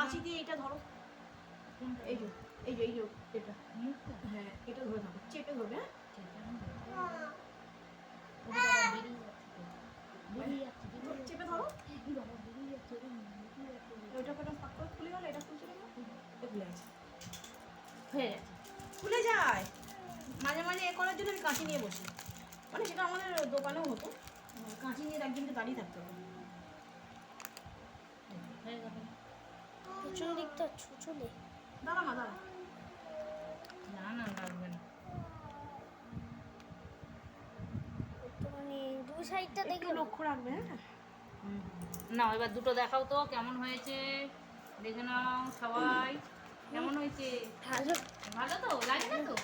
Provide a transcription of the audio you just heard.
কাঁচি দিয়ে এটা ধরো, এই যে এটা, হ্যাঁ এটা ধরে থাকো, চেপে ধরবে। হ্যাঁ চেপে ধরো, ওইটা কটা ফাঁক করে খুলে গেল, এটা খুলছে না, খুলে গেছে, হয়ে গেছে। খুলে যায় মাঝে মাঝে এ করার জন্য আমি কাঁচি নিয়ে বসি, মানে সেটা আমাদের দোকানেও হতো, কাঁচি নিয়ে একদিনকে দাঁড়িয়ে থাকতে হবে। হয়ে গেল। পিছন দিকটা ছুচলে দাঁড়া না, দাঁড়া, না না লাগবে না। একটুখানি দুই সাইডটা একটু দেখে লক্ষ্য রাখবে। হ্যাঁ না এবার দুটো দেখাও তো কেমন হয়েছে, দেখে নাও সবাই কেমন হয়েছে। ভালো ভালো তো লাগে না তো?